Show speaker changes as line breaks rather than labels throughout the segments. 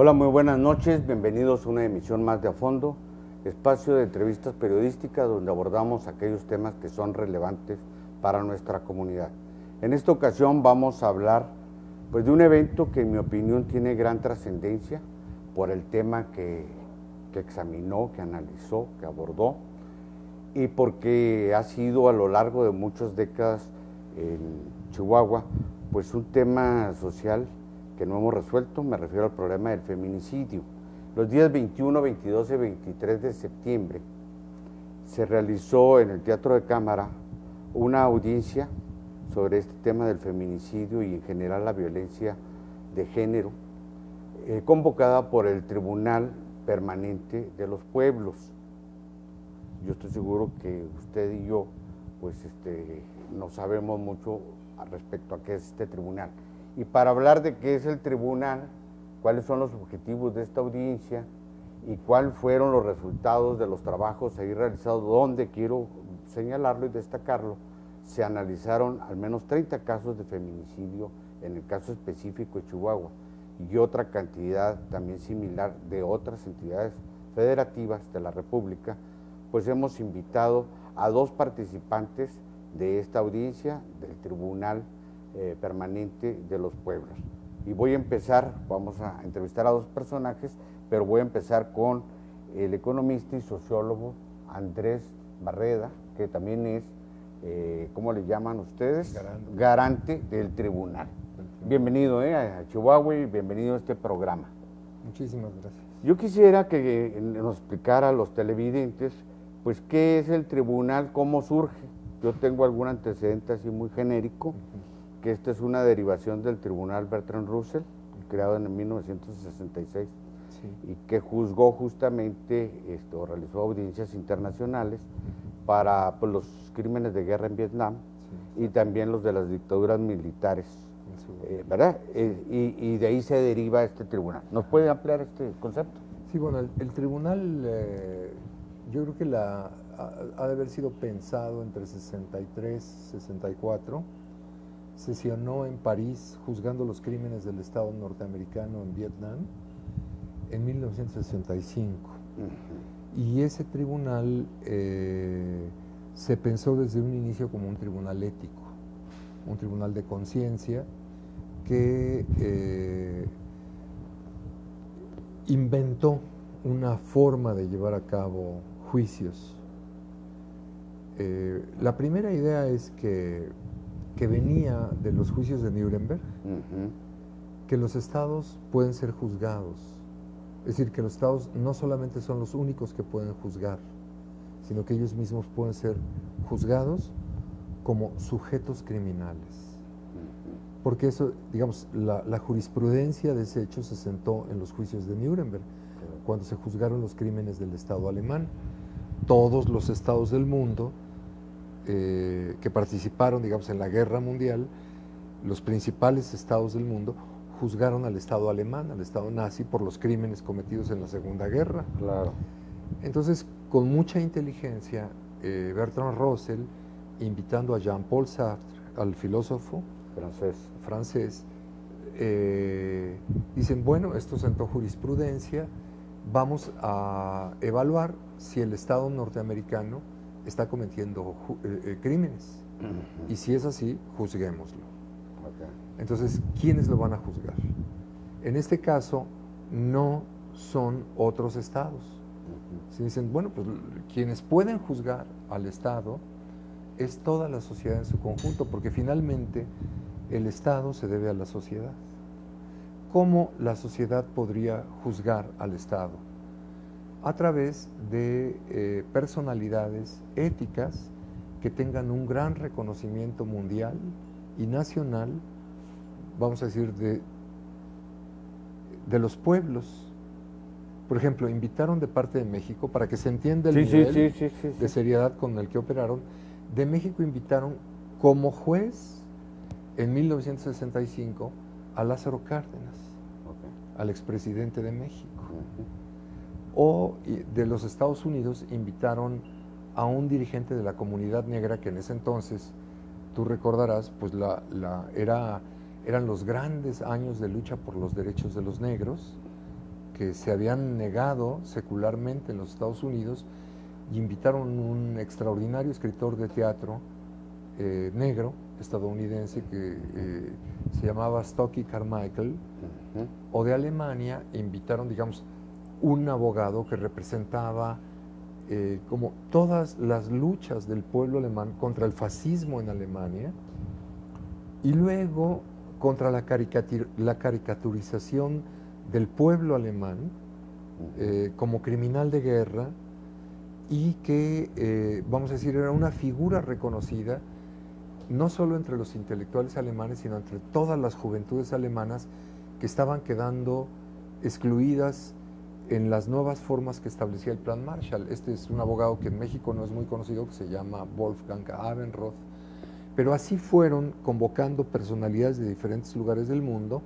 Hola, muy buenas noches, bienvenidos a una emisión más de A Fondo, espacio de entrevistas periodísticas donde abordamos aquellos temas que son relevantes para nuestra comunidad. En esta ocasión vamos a hablar de un evento que en mi opinión tiene gran trascendencia por el tema que examinó, que analizó, que abordó, y porque ha sido a lo largo de muchas décadas en Chihuahua pues un tema social que no hemos resuelto. Me refiero al problema del feminicidio. Los días 21, 22 y 23 de septiembre se realizó en el Teatro de Cámara una audiencia sobre este tema del feminicidio y en general la violencia de género, convocada por el Tribunal Permanente de los Pueblos. Yo estoy seguro que usted y yo no sabemos mucho respecto a qué es este tribunal. Y para hablar de qué es el tribunal, cuáles son los objetivos de esta audiencia y cuáles fueron los resultados de los trabajos ahí realizados, donde quiero señalarlo y destacarlo, se analizaron al menos 30 casos de feminicidio en el caso específico de Chihuahua y otra cantidad también similar de otras entidades federativas de la República. Pues hemos invitado a dos participantes de esta audiencia del Tribunal Permanente de los Pueblos. Y voy a empezar, vamos a entrevistar a dos personajes, pero voy a empezar con el economista y sociólogo Andrés Barreda, que también es, ¿cómo le llaman ustedes? Garante del tribunal. Bienvenido a Chihuahua y bienvenido a este programa.
Muchísimas gracias.
Yo quisiera que nos explicara a los televidentes, pues, ¿qué es el tribunal? ¿Cómo surge? Yo tengo algún antecedente así muy genérico, que esta es una derivación del Tribunal Bertrand Russell, creado en 1966, sí, y que juzgó justamente, o realizó audiencias internacionales para los crímenes de guerra en Vietnam, sí, y también los de las dictaduras militares, ¿verdad? Y de ahí se deriva este tribunal. ¿Nos puede ampliar este concepto?
Sí, bueno, el tribunal, yo creo que ha de haber sido pensado entre 63 y 64, sesionó en París juzgando los crímenes del Estado norteamericano en Vietnam en 1965. Y ese tribunal se pensó desde un inicio como un tribunal ético, un tribunal de conciencia que inventó una forma de llevar a cabo juicios. La primera idea es que venía de los juicios de Nuremberg, que los estados pueden ser juzgados. Es decir, que los estados no solamente son los únicos que pueden juzgar, sino que ellos mismos pueden ser juzgados como sujetos criminales. Porque eso, digamos, la jurisprudencia de ese hecho se sentó en los juicios de Nuremberg, cuando se juzgaron los crímenes del Estado alemán. Todos los estados del mundo que participaron, digamos, en la guerra mundial, los principales estados del mundo juzgaron al Estado alemán, al Estado nazi, por los crímenes cometidos en la Segunda Guerra.
Claro.
Entonces, con mucha inteligencia, Bertrand Russell, invitando a Jean-Paul Sartre, al filósofo francés, dicen, bueno, esto sentó jurisprudencia, vamos a evaluar si el Estado norteamericano está cometiendo crímenes. Y si es así, juzguémoslo. Entonces, ¿quiénes lo van a juzgar? En este caso, no son otros estados. Si dicen, bueno, pues quienes pueden juzgar al Estado es toda la sociedad en su conjunto, porque finalmente el Estado se debe a la sociedad. ¿Cómo la sociedad podría juzgar al Estado? A través de personalidades éticas que tengan un gran reconocimiento mundial y nacional, vamos a decir, de los pueblos. Por ejemplo, invitaron de parte de México, para que se entienda el nivel de seriedad con el que operaron, de México invitaron como juez en 1965 a Lázaro Cárdenas, al expresidente de México. O de los Estados Unidos invitaron a un dirigente de la comunidad negra que en ese entonces, tú recordarás, pues eran los grandes años de lucha por los derechos de los negros, que se habían negado secularmente en los Estados Unidos y invitaron un extraordinario escritor de teatro negro, estadounidense, que se llamaba Stokely Carmichael, o de Alemania, invitaron, digamos, un abogado que representaba como todas las luchas del pueblo alemán contra el fascismo en Alemania y luego contra la caricaturización del pueblo alemán como criminal de guerra y que, vamos a decir, era una figura reconocida no solo entre los intelectuales alemanes, sino entre todas las juventudes alemanas que estaban quedando excluidas en las nuevas formas que establecía el Plan Marshall. Este es un abogado que en México no es muy conocido, que se llama Wolfgang Abendroth, pero así fueron convocando personalidades de diferentes lugares del mundo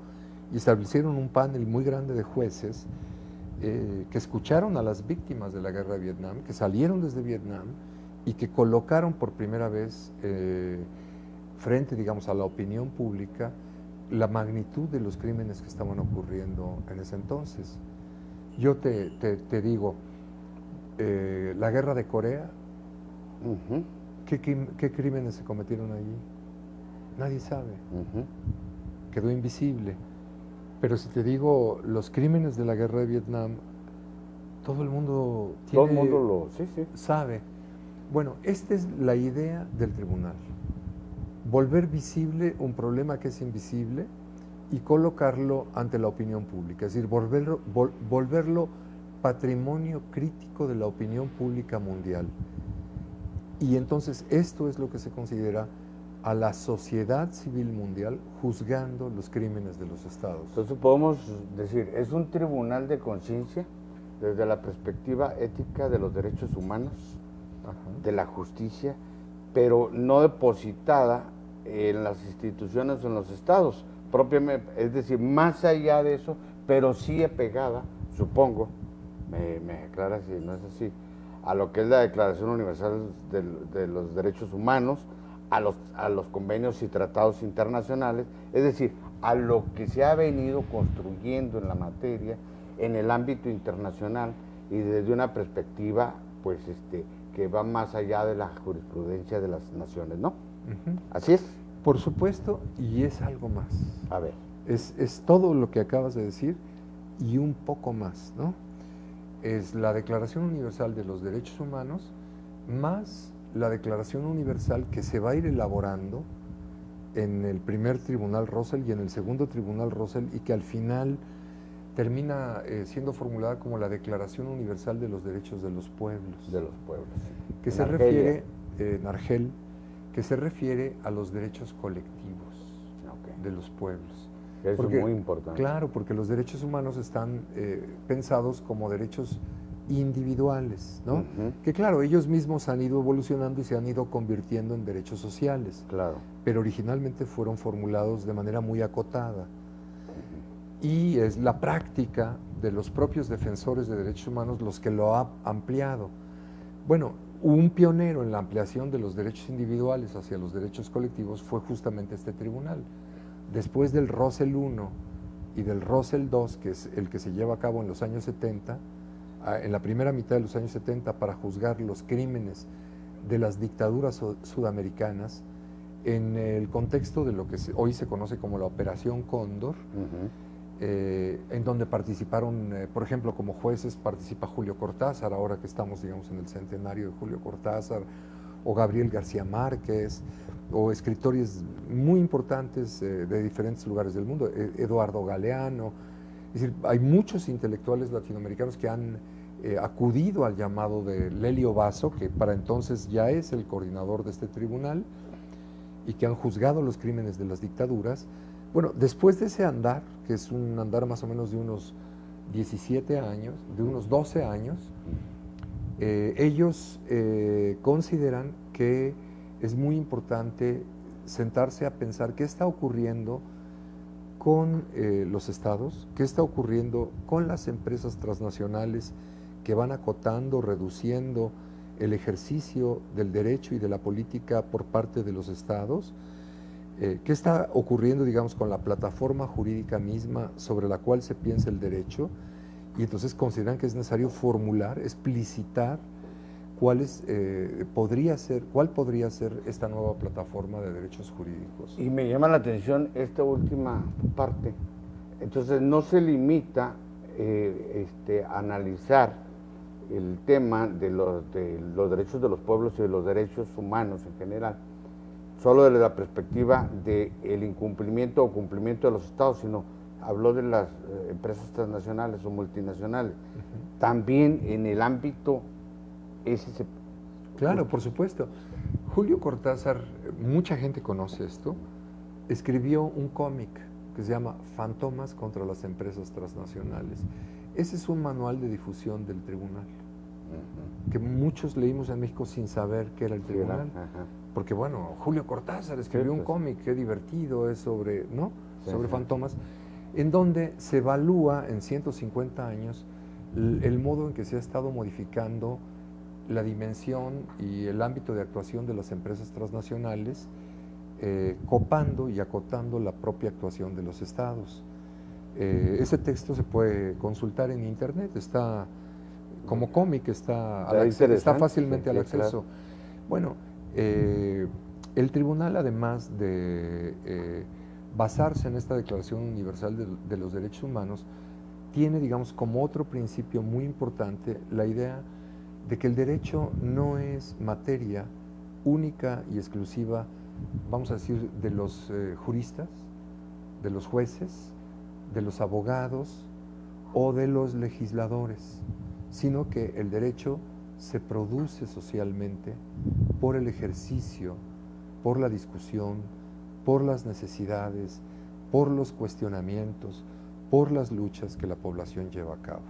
y establecieron un panel muy grande de jueces que escucharon a las víctimas de la guerra de Vietnam, que salieron desde Vietnam y que colocaron por primera vez frente, digamos, a la opinión pública la magnitud de los crímenes que estaban ocurriendo en ese entonces. Yo te digo, la guerra de Corea, ¿qué crímenes se cometieron allí? Nadie sabe, quedó invisible. Pero si te digo los crímenes de la guerra de Vietnam, todo el mundo sabe. Bueno, esta es la idea del tribunal. Volver visible un problema que es invisible y colocarlo ante la opinión pública, es decir, volverlo patrimonio crítico de la opinión pública mundial. Y entonces esto es lo que se considera a la sociedad civil mundial juzgando los crímenes de los estados.
Entonces podemos decir, es un tribunal de conciencia desde la perspectiva ética de los derechos humanos, de la justicia, pero no depositada en las instituciones o en los estados, propiamente, es decir, más allá de eso, pero sí apegada, supongo, me aclara si no es así, a lo que es la Declaración Universal de los Derechos Humanos, a los convenios y tratados internacionales, es decir, a lo que se ha venido construyendo en la materia en el ámbito internacional y desde una perspectiva, pues, que va más allá de la jurisprudencia de las naciones, ¿no? ¿Así es?
Por supuesto, y es algo más.
A ver.
Es todo lo que acabas de decir y un poco más, ¿no? Es la Declaración Universal de los Derechos Humanos más la Declaración Universal que se va a ir elaborando en el primer Tribunal Russell y en el segundo Tribunal Russell y que al final termina siendo formulada como la Declaración Universal de los Derechos de los Pueblos.
De los pueblos, sí.
Que se refiere, en Argel, que se refiere a los derechos colectivos de los pueblos.
Eso es muy importante.
Claro, porque los derechos humanos están pensados como derechos individuales, ¿no? Que claro, ellos mismos han ido evolucionando y se han ido convirtiendo en derechos sociales.
Claro.
Pero originalmente fueron formulados de manera muy acotada. Y es la práctica de los propios defensores de derechos humanos los que lo ha ampliado. Bueno, un pionero en la ampliación de los derechos individuales hacia los derechos colectivos fue justamente este tribunal. Después del Russell I y del Russell II, que es el que se lleva a cabo en los años 70, en la primera mitad de los años 70, para juzgar los crímenes de las dictaduras sudamericanas, en el contexto de lo que hoy se conoce como la Operación Cóndor, en donde participaron, por ejemplo, como jueces participa Julio Cortázar, ahora que estamos, digamos, en el centenario de Julio Cortázar, o Gabriel García Márquez, o escritores muy importantes de diferentes lugares del mundo, Eduardo Galeano. Es decir, hay muchos intelectuales latinoamericanos que han acudido al llamado de Lelio Basso, que para entonces ya es el coordinador de este tribunal, y que han juzgado los crímenes de las dictaduras. Bueno, después de ese andar, que es un andar más o menos de unos 17 años, de unos 12 años, ellos consideran que es muy importante sentarse a pensar qué está ocurriendo con los estados, qué está ocurriendo con las empresas transnacionales que van acotando, reduciendo el ejercicio del derecho y de la política por parte de los estados, qué está ocurriendo, digamos, con la plataforma jurídica misma sobre la cual se piensa el derecho Y entonces consideran que es necesario formular, explicitar cuál podría ser esta nueva plataforma de derechos jurídicos.
Y me llama la atención esta última parte. Entonces no se limita a analizar el tema de los derechos de los pueblos y de los derechos humanos en general, solo desde la perspectiva del incumplimiento o cumplimiento de los estados, sino habló de las empresas transnacionales o multinacionales. También en el ámbito ese
Claro, por supuesto. Julio Cortázar, mucha gente conoce esto, escribió un cómic que se llama Fantomas contra las empresas transnacionales. Ese es un manual de difusión del tribunal, que muchos leímos en México sin saber qué era el tribunal. Porque bueno, Julio Cortázar escribió un cómic, qué divertido, es sobre, ¿no? Sobre fantomas, en donde se evalúa en 150 años el modo en que se ha estado modificando la dimensión y el ámbito de actuación de las empresas transnacionales, copando y acotando la propia actuación de los estados. Ese texto se puede consultar en internet, está como cómic, está fácilmente al acceso. Claro. Bueno, el tribunal, además de basarse en esta Declaración Universal de los Derechos Humanos, tiene, digamos, como otro principio muy importante la idea de que el derecho no es materia única y exclusiva, vamos a decir, de los juristas, de los jueces, de los abogados o de los legisladores, sino que el derecho se produce socialmente por el ejercicio, por la discusión, por las necesidades, por los cuestionamientos, por las luchas que la población lleva a cabo.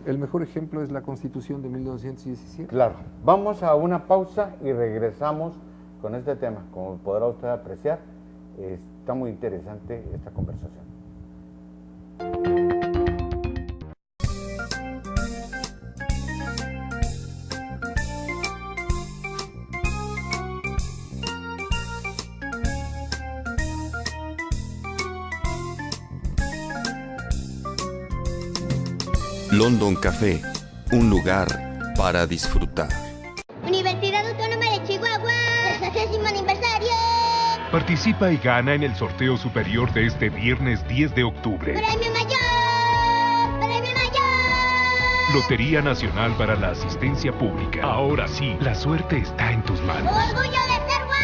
El mejor ejemplo es la Constitución de 1917.
Claro. Vamos a una pausa y regresamos con este tema. Como podrá usted apreciar, está muy interesante esta conversación.
London Café, un lugar para disfrutar.
Universidad Autónoma de Chihuahua, 60º aniversario.
Participa y gana en el sorteo superior de este viernes 10 de octubre.
¡Premio mayor! ¡Premio mayor!
Lotería Nacional para la Asistencia Pública. Ahora sí, la suerte está en tus manos.
¡Orgullo de ser guay!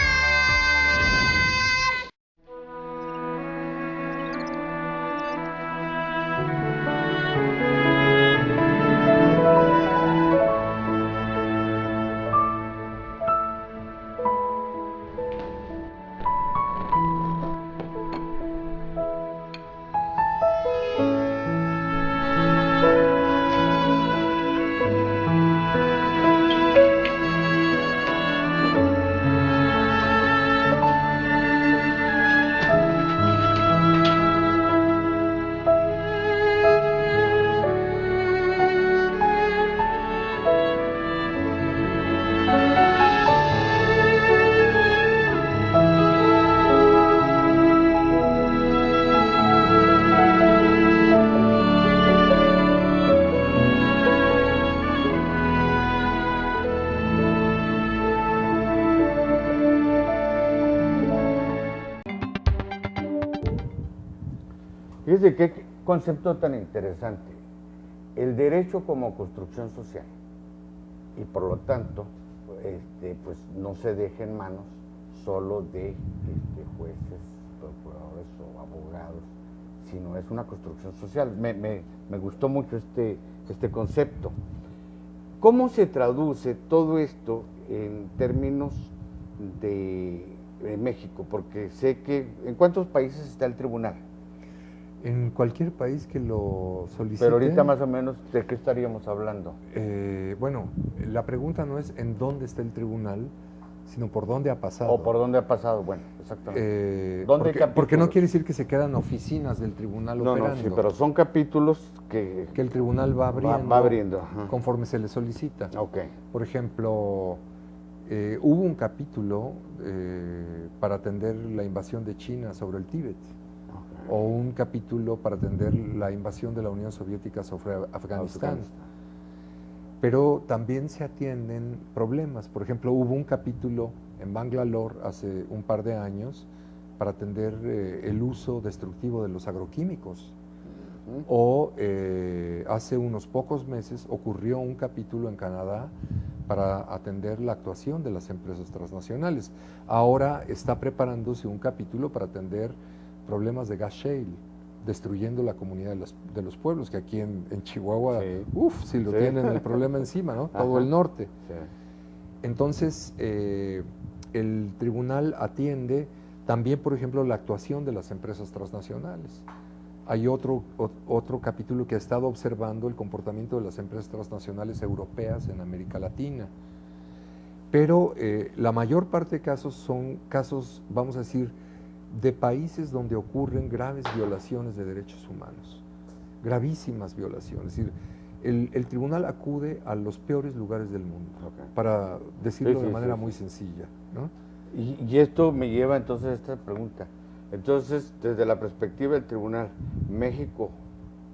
Fíjese qué concepto tan interesante. El derecho como construcción social. Y por lo tanto, pues no se deja en manos solo de jueces, procuradores o abogados, sino es una construcción social. Me gustó mucho este concepto. ¿Cómo se traduce todo esto en términos de México? Porque sé que, ¿en cuántos países está el tribunal?
En cualquier país que lo solicite.
Pero ahorita más o menos, ¿de qué estaríamos hablando?
Bueno, la pregunta no es en dónde está el tribunal, sino por dónde ha pasado.
O por dónde ha pasado, bueno, exactamente.
Porque no quiere decir que se quedan oficinas del tribunal operando.
No, sí, pero son capítulos que
el tribunal va abriendo,
va abriendo
conforme se le solicita.
Okay.
Por ejemplo, hubo un capítulo para atender la invasión de China sobre el Tíbet. o un capítulo para atender la invasión de la Unión Soviética sobre Afganistán. Pero también se atienden problemas. Por ejemplo, hubo un capítulo en Bangalore hace un par de años para atender el uso destructivo de los agroquímicos. O hace unos pocos meses ocurrió un capítulo en Canadá para atender la actuación de las empresas transnacionales. Ahora está preparándose un capítulo para atender problemas de gas shale, destruyendo la comunidad de los pueblos, que aquí en Chihuahua, si lo tienen el problema encima, ¿no? Todo el norte. Sí. Entonces, el tribunal atiende también, por ejemplo, la actuación de las empresas transnacionales. Hay otro capítulo que ha estado observando el comportamiento de las empresas transnacionales europeas en América Latina. Pero la mayor parte de casos son casos, vamos a decir, de países donde ocurren graves violaciones de derechos humanos, gravísimas violaciones. Es decir, el tribunal acude a los peores lugares del mundo, para decirlo de manera muy sencilla, ¿no?
Y esto me lleva entonces a esta pregunta. Entonces, desde la perspectiva del tribunal, ¿México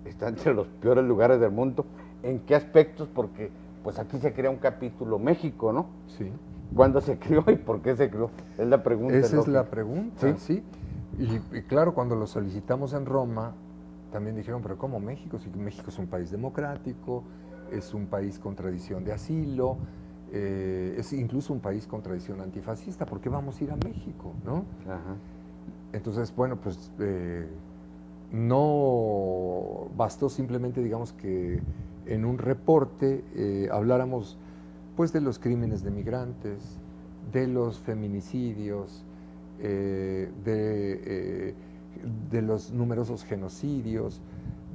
está entre los peores lugares del mundo? ¿En qué aspectos? Porque pues aquí se crea un capítulo México, ¿no?
Sí.
¿Cuándo se creó y por qué se creó? Es la pregunta.
Esa es la pregunta, sí. Y claro, cuando lo solicitamos en Roma, también dijeron, pero ¿cómo México? Si México es un país democrático, es un país con tradición de asilo, es incluso un país con tradición antifascista, ¿por qué vamos a ir a México, no? Ajá. Entonces, bueno, pues no bastó simplemente, digamos, que en un reporte habláramos pues de los crímenes de migrantes, de los feminicidios, de los numerosos genocidios,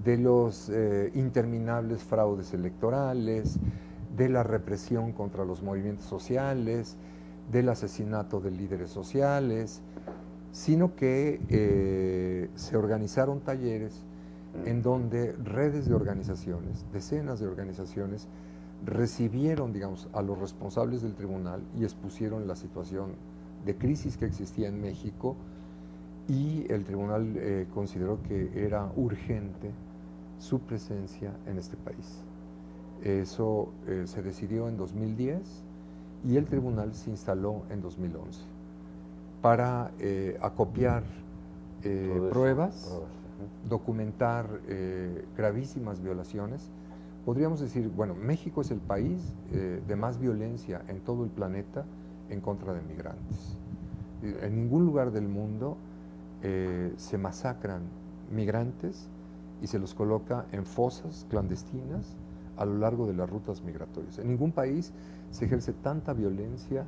de los interminables fraudes electorales, de la represión contra los movimientos sociales, del asesinato de líderes sociales, sino que se organizaron talleres en donde redes de organizaciones, decenas de organizaciones, recibieron, digamos, a los responsables del tribunal y expusieron la situación de crisis que existía en México, y el tribunal consideró que era urgente su presencia en este país. Eso se decidió en 2010 y el tribunal se instaló en 2011 para acopiar pruebas, documentar gravísimas violaciones. Podríamos decir, bueno, México es el país de más violencia en todo el planeta en contra de migrantes. En ningún lugar del mundo se masacran migrantes y se los coloca en fosas clandestinas a lo largo de las rutas migratorias. En ningún país se ejerce tanta violencia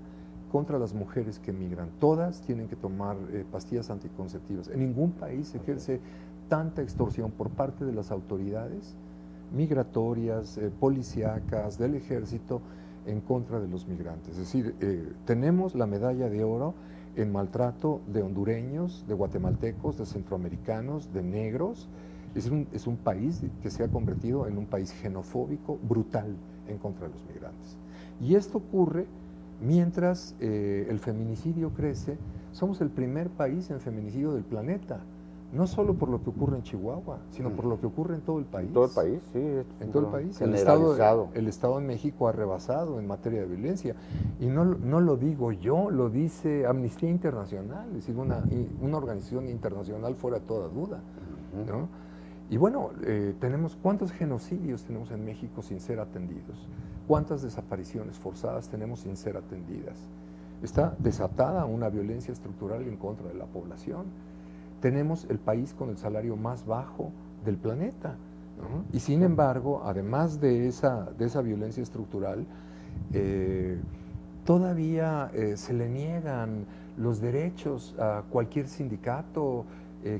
contra las mujeres que migran. Todas tienen que tomar pastillas anticonceptivas. En ningún país se ejerce tanta extorsión por parte de las autoridades migratorias, policíacas, del ejército en contra de los migrantes. Es decir, tenemos la medalla de oro en maltrato de hondureños, de guatemaltecos, de centroamericanos, de negros. Es un país que se ha convertido en un país xenofóbico, brutal en contra de los migrantes. Y esto ocurre mientras el feminicidio crece. Somos el primer país en feminicidio del planeta. No solo por lo que ocurre en Chihuahua, sino por lo que ocurre en todo el país.
En todo el país, sí.
En todo el país.
Generalizado.
El Estado de México ha rebasado en materia de violencia. Y no lo digo yo, lo dice Amnistía Internacional, es decir, una organización internacional fuera de toda duda, ¿no? Y bueno, ¿cuántos genocidios tenemos en México sin ser atendidos? ¿Cuántas desapariciones forzadas tenemos sin ser atendidas? Está desatada una violencia estructural en contra de la población. Tenemos el país con el salario más bajo del planeta, ¿no? Y sin embargo, además de esa violencia estructural, todavía se le niegan los derechos a cualquier sindicato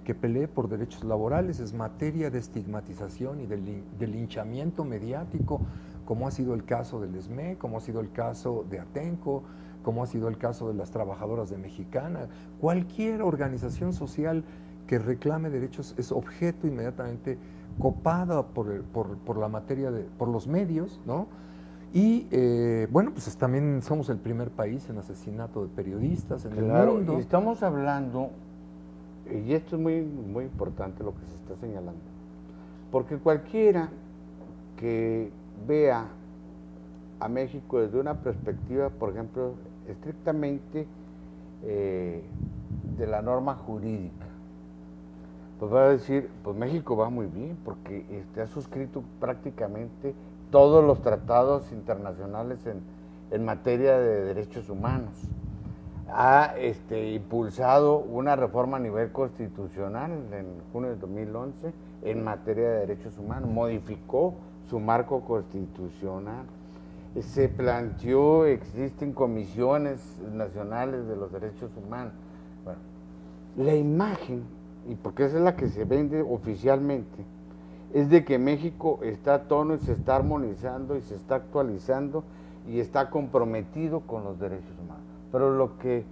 que pelee por derechos laborales. Es materia de estigmatización y de linchamiento mediático, como ha sido el caso del SME, como ha sido el caso de Atenco, como ha sido el caso de las trabajadoras de Mexicana. Cualquier organización social que reclame derechos es objeto inmediatamente copada por la materia por los medios, ¿no? Y bueno, pues también somos el primer país en asesinato de periodistas en el mundo.
Y estamos hablando y esto es muy, muy importante lo que se está señalando, porque cualquiera que vea a México desde una perspectiva, por ejemplo, estrictamente de la norma jurídica, pues va a decir, pues México va muy bien, porque ha suscrito prácticamente todos los tratados internacionales en materia de derechos humanos. Ha impulsado una reforma a nivel constitucional en junio de 2011 en materia de derechos humanos, modificó su marco constitucional, se planteó, existen comisiones nacionales de los derechos humanos. Bueno, la imagen, y porque esa es la que se vende oficialmente, es de que México está a tono y se está armonizando y se está actualizando y está comprometido con los derechos humanos. Pero lo que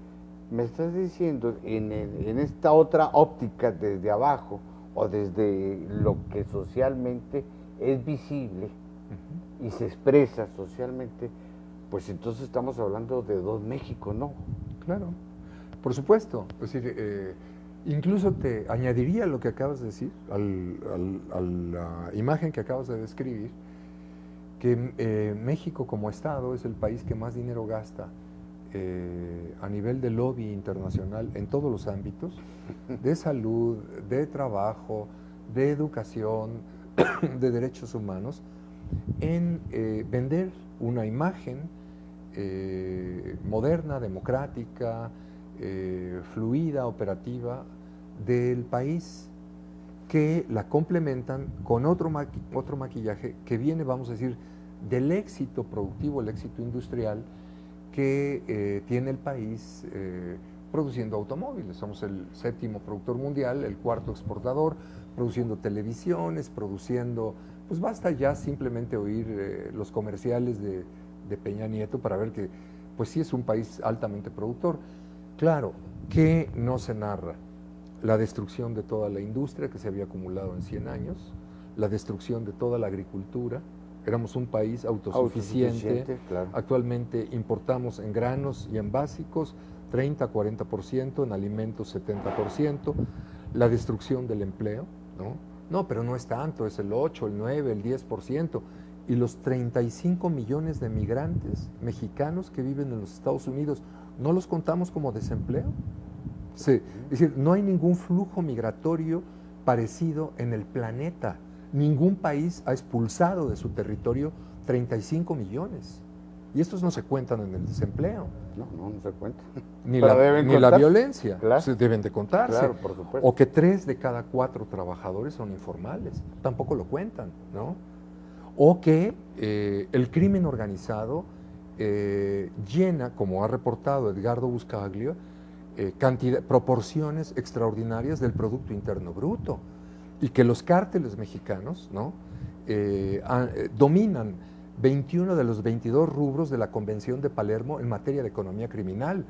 me estás diciendo en esta otra óptica desde abajo o desde lo que socialmente es visible y se expresa socialmente, pues entonces estamos hablando de dos Méxicos, ¿no?
Claro, por supuesto. Es decir, incluso te añadiría lo que acabas de decir, a la imagen que acabas de describir, que México como Estado es el país que más dinero gasta a nivel de lobby internacional en todos los ámbitos, de salud, de trabajo, de educación, de derechos humanos, en vender una imagen moderna, democrática, fluida, operativa del país, que la complementan con otro maquillaje que viene, vamos a decir, del éxito productivo, el éxito industrial que tiene el país produciendo automóviles. Somos el 7º productor mundial, el 4º exportador, produciendo televisiones, produciendo, pues basta ya simplemente oír los comerciales de Peña Nieto para ver que pues sí es un país altamente productor. Claro, que no se narra la destrucción de toda la industria que se había acumulado en 100 años, la destrucción de toda la agricultura. Éramos un país autosuficiente, claro. Actualmente importamos en granos y en básicos 30-40%, en alimentos 70%, la destrucción del empleo, ¿no? No, pero no es tanto, es el 8, el 9, el 10%. Y los 35 millones de migrantes mexicanos que viven en los Estados Unidos, ¿no los contamos como desempleo? Sí, es decir, no hay ningún flujo migratorio parecido en el planeta. Ningún país ha expulsado de su territorio 35 millones. Y estos no se cuentan en el desempleo.
No se cuentan.
Ni la violencia.
Claro.
Se deben de contarse.
Claro, por supuesto.
O que 3 de cada 4 trabajadores son informales. Tampoco lo cuentan, ¿no? O que el crimen organizado llena, como ha reportado Edgardo Buscaglio, proporciones extraordinarias del Producto Interno Bruto, y que los cárteles mexicanos, ¿no? Dominan 21 de los 22 rubros de la Convención de Palermo en materia de economía criminal.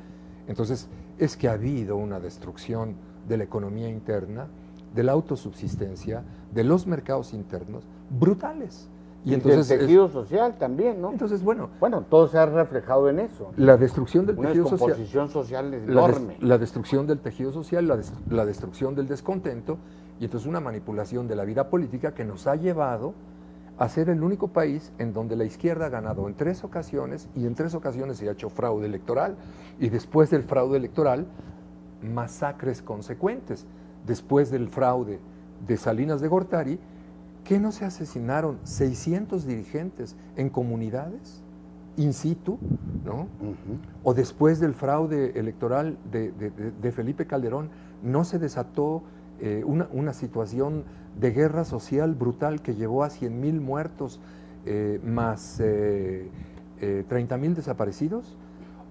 Entonces, es que ha habido una destrucción de la economía interna, de la autosubsistencia, de los mercados internos, brutales.
Y entonces del tejido social también, ¿no?
Entonces, bueno,
todo se ha reflejado en eso.
La destrucción del tejido social.
Una descomposición social enorme.
La destrucción del tejido social, la destrucción del descontento, y entonces una manipulación de la vida política que nos ha llevado a ser el único país en donde la izquierda ha ganado en 3 ocasiones, y en 3 ocasiones se ha hecho fraude electoral, y después del fraude electoral, masacres consecuentes. Después del fraude de Salinas de Gortari, ¿qué no se asesinaron 600 dirigentes en comunidades in situ, ¿no? O después del fraude electoral de Felipe Calderón, ¿no se desató una situación de guerra social brutal que llevó a 100,000 muertos más 30,000 desaparecidos?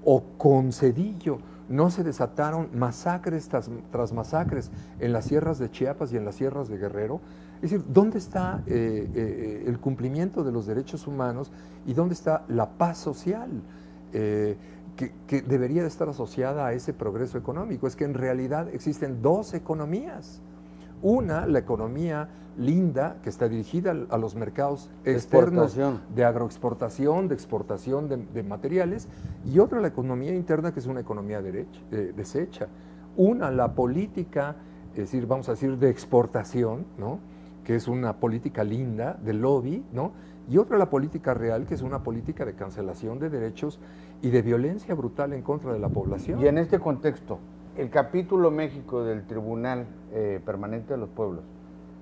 O con Zedillo, ¿no se desataron masacres tras masacres en las sierras de Chiapas y en las sierras de Guerrero? Es decir, ¿dónde está el cumplimiento de los derechos humanos y dónde está la paz social que debería de estar asociada a ese progreso económico? Es que en realidad existen 2 economías. Una, la economía linda, que está dirigida a los mercados externos de agroexportación, de exportación de materiales, y otra, la economía interna, que es una economía deshecha. Una, la política es decir, vamos a decir, de exportación, ¿no? Que es una política linda, de lobby, ¿no? Y otra la política real, que es una política de cancelación de derechos y de violencia brutal en contra de la población.
Y en este contexto, el capítulo México del Tribunal Permanente de los Pueblos,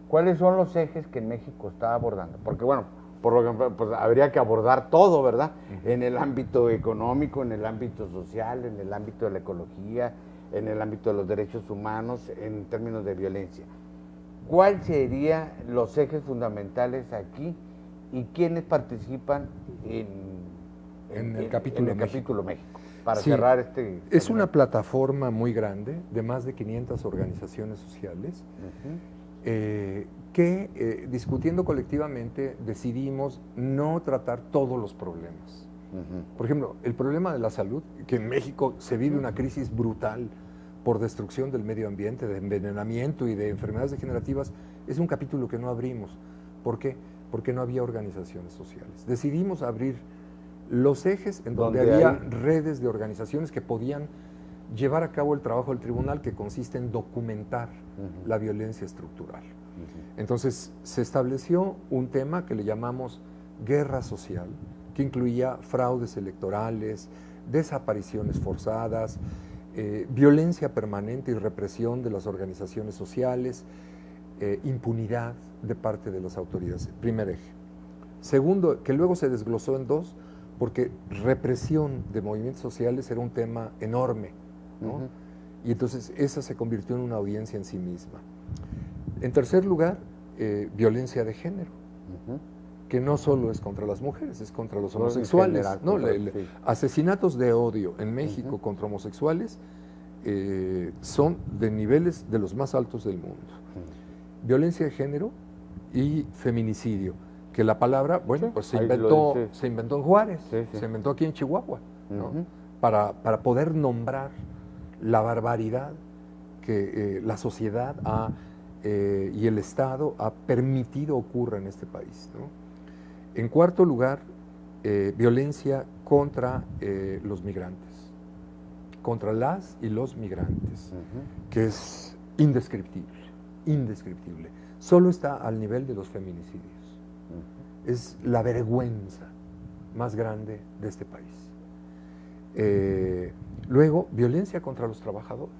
¿cuáles son los ejes que México está abordando? Porque bueno, por lo que pues, habría que abordar todo, ¿verdad? En el ámbito económico, en el ámbito social, en el ámbito de la ecología, en el ámbito de los derechos humanos, en términos de violencia. ¿Cuáles serían los ejes fundamentales aquí y quiénes participan
en el capítulo
México? Para
sí,
cerrar este...
Es una plataforma muy grande de más de 500 organizaciones sociales que discutiendo colectivamente decidimos no tratar todos los problemas. Por ejemplo, el problema de la salud, que en México se vive una crisis brutal por destrucción del medio ambiente, de envenenamiento y de enfermedades degenerativas, es un capítulo que no abrimos. ¿Por qué? Porque no había organizaciones sociales. Decidimos abrir los ejes en donde había redes de organizaciones que podían llevar a cabo el trabajo del tribunal, que consiste en documentar la violencia estructural. Entonces se estableció un tema que le llamamos guerra social, que incluía fraudes electorales, desapariciones forzadas, violencia permanente y represión de las organizaciones sociales, impunidad de parte de las autoridades. Primer eje. Segundo, que luego se desglosó en dos, porque represión de movimientos sociales era un tema enorme, ¿no? Y entonces esa se convirtió en una audiencia en sí misma. En tercer lugar, violencia de género, que no solo es contra las mujeres, es contra los homosexuales. ¿No? Asesinatos de odio en México contra homosexuales son de niveles de los más altos del mundo. Violencia de género y feminicidio, que la palabra, bueno, pues se inventó en Juárez, se inventó aquí en Chihuahua, ¿no? Para poder nombrar la barbaridad que la sociedad y el Estado ha permitido ocurra en este país, ¿no? En cuarto lugar, violencia contra los migrantes, contra las y los migrantes, que es indescriptible, indescriptible. Solo está al nivel de los feminicidios. Es la vergüenza más grande de este país. Luego, violencia contra los trabajadores.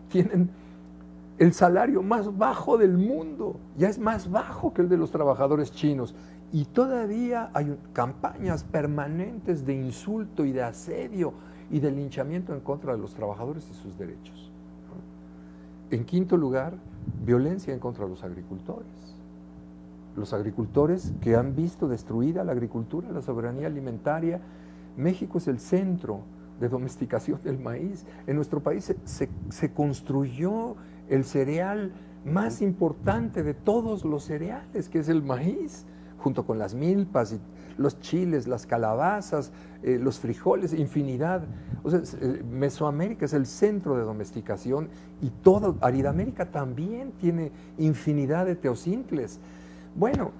Tienen el salario más bajo del mundo, ya es más bajo que el de los trabajadores chinos, y todavía hay campañas permanentes de insulto y de asedio y de linchamiento en contra de los trabajadores y sus derechos, ¿no? En quinto lugar, violencia en contra de los agricultores. Los agricultores que han visto destruida la agricultura, la soberanía alimentaria. México es el centro de domesticación del maíz. En nuestro país se construyó el cereal más importante de todos los cereales, que es el maíz, junto con las milpas, y los chiles, las calabazas, los frijoles, infinidad. O sea, Mesoamérica es el centro de domesticación, y toda Aridamérica también tiene infinidad de teocintles. Bueno,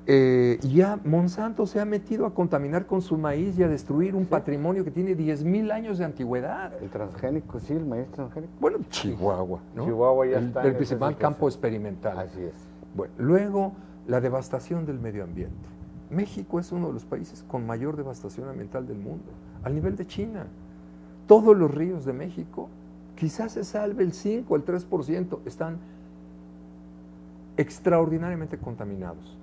ya Monsanto se ha metido a contaminar con su maíz y a destruir un patrimonio que tiene 10,000 años de antigüedad.
El transgénico, sí, el maíz transgénico.
Bueno, Chihuahua, ¿no?
Chihuahua ya está.
El principal campo experimental.
Así es.
Bueno, luego, la devastación del medio ambiente. México es uno de los países con mayor devastación ambiental del mundo, al nivel de China. Todos los ríos de México, quizás se salve el 5 o el 3%, están extraordinariamente contaminados.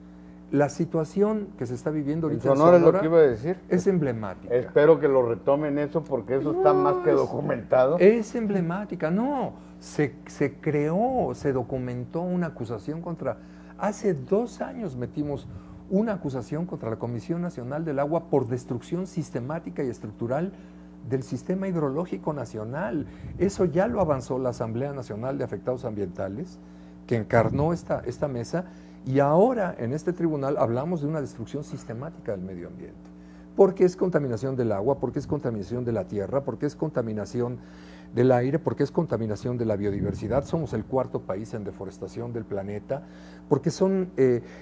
La situación que se está viviendo ahorita
en Sonora es lo que iba a decir.
Es emblemática.
Espero que lo retomen eso, porque eso está más que documentado.
Es emblemática, no. Se creó, se documentó una acusación contra... Hace 2 años metimos una acusación contra la Comisión Nacional del Agua por destrucción sistemática y estructural del sistema hidrológico nacional. Eso ya lo avanzó la Asamblea Nacional de Afectados Ambientales, que encarnó esta mesa, y ahora en este tribunal hablamos de una destrucción sistemática del medio ambiente. Porque es contaminación del agua, porque es contaminación de la tierra, porque es contaminación del aire, porque es contaminación de la biodiversidad. Somos el 4º país en deforestación del planeta, porque son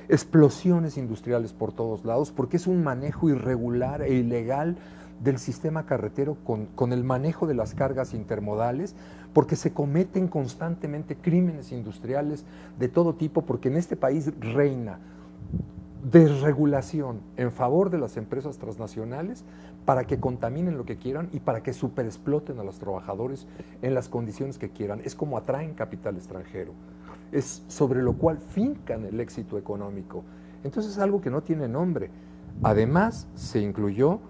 explosiones industriales por todos lados, porque es un manejo irregular e ilegal del sistema carretero con el manejo de las cargas intermodales, porque se cometen constantemente crímenes industriales de todo tipo, porque en este país reina desregulación en favor de las empresas transnacionales para que contaminen lo que quieran y para que superexploten a los trabajadores en las condiciones que quieran. Es como atraen capital extranjero, es sobre lo cual fincan el éxito económico. Entonces es algo que no tiene nombre. Además, se incluyó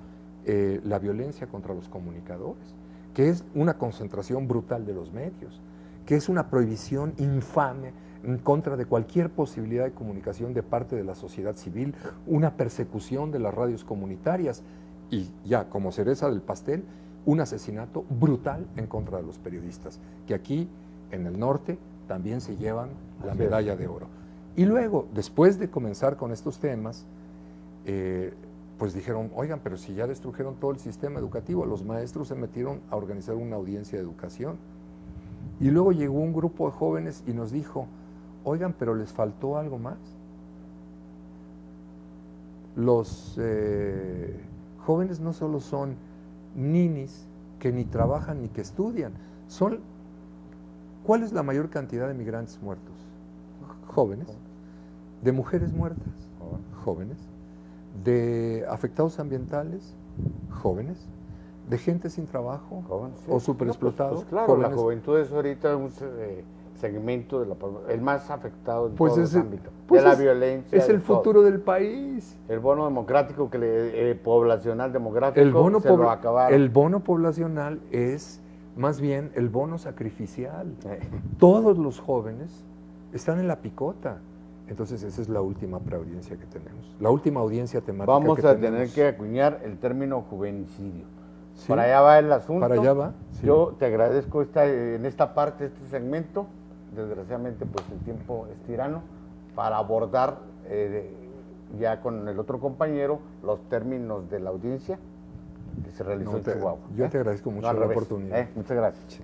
la violencia contra los comunicadores, que es una concentración brutal de los medios, que es una prohibición infame en contra de cualquier posibilidad de comunicación de parte de la sociedad civil, una persecución de las radios comunitarias y ya como cereza del pastel, un asesinato brutal en contra de los periodistas, que aquí en el norte también se llevan la medalla de oro. Y luego, después de comenzar con estos temas, pues dijeron, oigan, pero si ya destruyeron todo el sistema educativo, los maestros se metieron a organizar una audiencia de educación. Y luego llegó un grupo de jóvenes y nos dijo, oigan, pero les faltó algo más. Los jóvenes no solo son ninis que ni trabajan ni que estudian, ¿cuál es la mayor cantidad de migrantes muertos? Jóvenes. De mujeres muertas, jóvenes. De afectados ambientales, jóvenes. De gente sin trabajo,
Jóvenes, sí.
o superexplotados,
Pues claro,
jóvenes.
la juventud es ahorita un segmento el más afectado en
Pues
todos
es
los
el-
ámbitos,
pues
de la
es-
violencia.
Es
de
el
todo.
futuro del país.
El bono democrático, poblacional demográfico, se lo acabaron.
El bono poblacional es más bien el bono sacrificial. Todos los jóvenes están en la picota. Entonces esa es la última preaudiencia que tenemos. La última audiencia temática
Vamos
que
a
tenemos.
tener que acuñar el término juvenicidio.
Sí,
Para allá va el asunto.
para allá va, sí.
Yo te agradezco en esta parte, este segmento. Desgraciadamente, pues el tiempo es tirano para abordar ya con el otro compañero los términos de la audiencia que se realizó
No,
en Chihuahua.
yo te agradezco mucho
al
la
revés,
oportunidad.
Muchas gracias.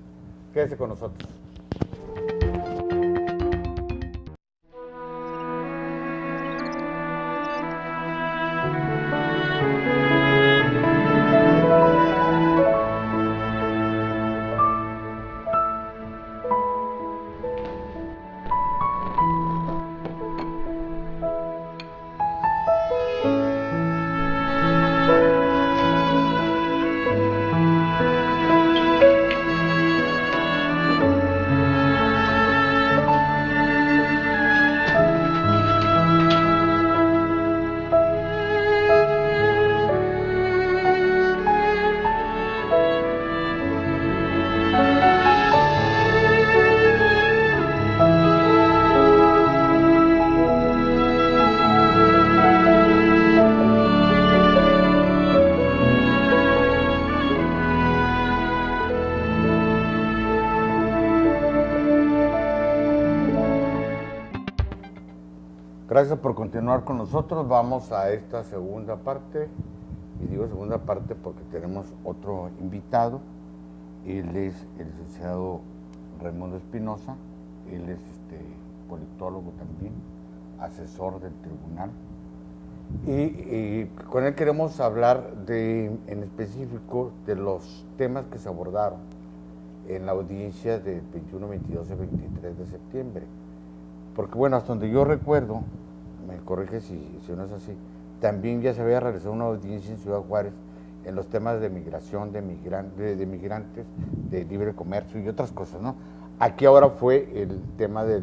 Quédese con nosotros. Gracias por continuar con nosotros. Vamos a esta segunda parte, y digo segunda parte porque tenemos otro invitado. Él es el licenciado Raimundo Espinosa, él es politólogo también, asesor del tribunal. Y con él queremos hablar en específico de los temas que se abordaron en la audiencia del 21, 22 y 23 de septiembre. Porque bueno, hasta donde yo recuerdo, me corrige si no es así, también ya se había realizado una audiencia en Ciudad Juárez en los temas de migración, de migrantes, de libre comercio y otras cosas, ¿no? Aquí ahora fue el tema del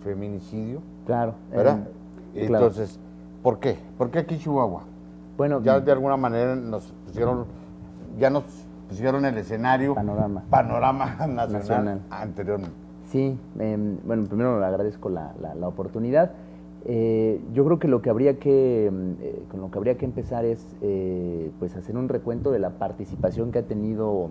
feminicidio,
Claro.
¿verdad?
Claro.
Entonces, ¿por qué? ¿Por qué aquí en Chihuahua?
Bueno,
Ya de alguna manera nos pusieron el escenario, panorama nacional. Anteriormente.
sí, bueno, primero le agradezco la oportunidad. Yo creo que con lo que habría que empezar es pues hacer un recuento de la participación que ha tenido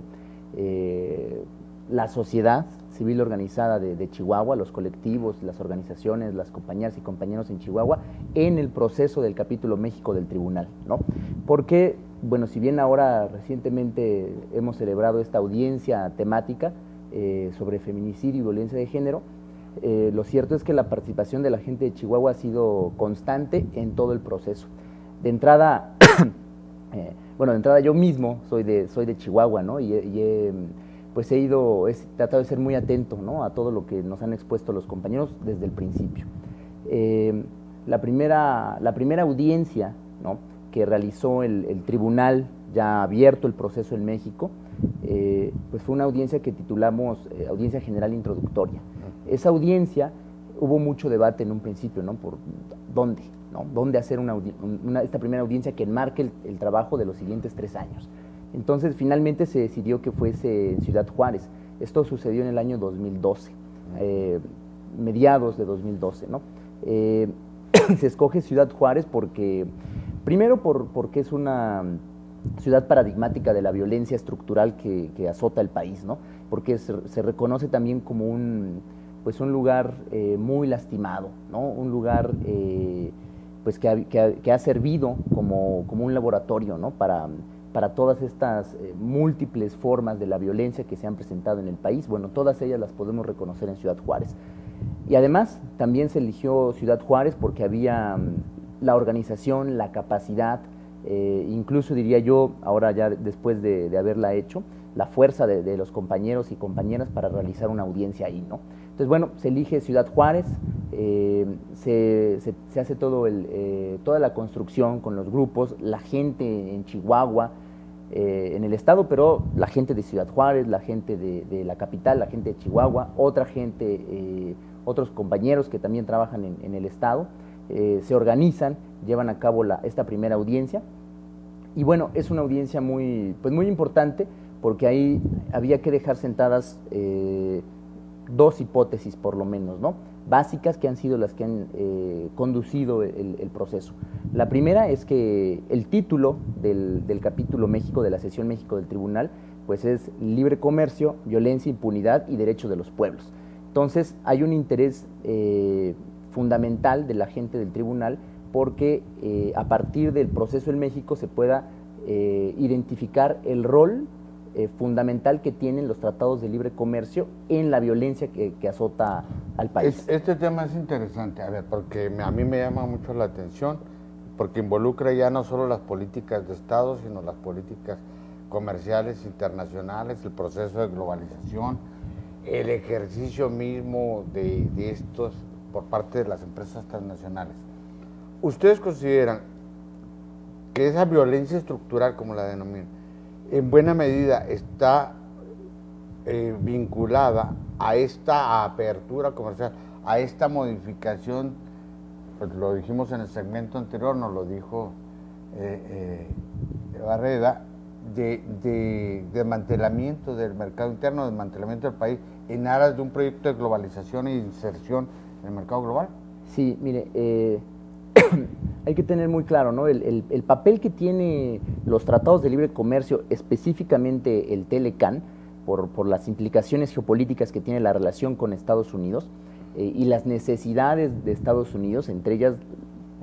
la sociedad civil organizada de Chihuahua, los colectivos, las organizaciones, las compañeras y compañeros en Chihuahua, en el proceso del capítulo México del tribunal, ¿no? Porque, bueno, si bien ahora recientemente hemos celebrado esta audiencia temática sobre feminicidio y violencia de género, lo cierto es que la participación de la gente de Chihuahua ha sido constante en todo el proceso. De entrada, bueno, de entrada yo mismo soy de Chihuahua, ¿no? Pues he tratado de ser muy atento, ¿no?, a todo lo que nos han expuesto los compañeros desde el principio. La primera audiencia, ¿no?, que realizó el tribunal, ya abierto el proceso en México, pues fue una audiencia que titulamos Audiencia General Introductoria. Esa audiencia hubo mucho debate en un principio, ¿no?, por dónde, ¿no?, dónde hacer esta primera audiencia que enmarque el trabajo de los siguientes 3 años. Entonces, finalmente se decidió que fuese en Ciudad Juárez. Esto sucedió en el año 2012, mediados de 2012, ¿no? Se escoge Ciudad Juárez porque, primero porque es una ciudad paradigmática de la violencia estructural que azota el país, ¿no? Porque se reconoce también como un lugar muy lastimado, ¿no? Un lugar pues que ha servido como un laboratorio, ¿no?, para todas estas múltiples formas de la violencia que se han presentado en el país. Bueno, todas ellas las podemos reconocer en Ciudad Juárez. Y además también se eligió Ciudad Juárez porque había la organización, la capacidad, incluso diría yo, ahora ya después de haberla hecho, la fuerza de los compañeros y compañeras para realizar una audiencia ahí, ¿no? Entonces, bueno, se elige Ciudad Juárez, se hace toda la construcción con los grupos, la gente en Chihuahua, en el estado, pero la gente de Ciudad Juárez, la gente de la capital, la gente de Chihuahua, otra gente, otros compañeros que también trabajan en el estado, se organizan, llevan a cabo esta primera audiencia. Y bueno, es una audiencia muy importante, porque ahí había que dejar sentadas 2 hipótesis por lo menos, ¿no?, básicas, que han sido las que han conducido el proceso. La primera es que el título del capítulo México, de la sesión México del tribunal, pues es Libre Comercio, Violencia, Impunidad y Derecho de los Pueblos. Entonces hay un interés fundamental de la gente del tribunal porque a partir del proceso en México se pueda identificar el rol fundamental que tienen los tratados de libre comercio en la violencia que azota al país.
Este tema es interesante, a ver, porque a mí me llama mucho la atención, porque involucra ya no solo las políticas de Estado, sino las políticas comerciales internacionales, el proceso de globalización, el ejercicio mismo de estos por parte de las empresas transnacionales. ¿Ustedes consideran que esa violencia estructural, como la denominan, en buena medida está vinculada a esta apertura comercial, a esta modificación? Pues lo dijimos en el segmento anterior, nos lo dijo Barreda, de desmantelamiento del mercado interno, desmantelamiento del país en aras de un proyecto de globalización e inserción en el mercado global.
Sí, mire, hay que tener muy claro, ¿no?, el papel que tiene los tratados de libre comercio, específicamente el TLCAN, por las implicaciones geopolíticas que tiene la relación con Estados Unidos y las necesidades de Estados Unidos. Entre ellas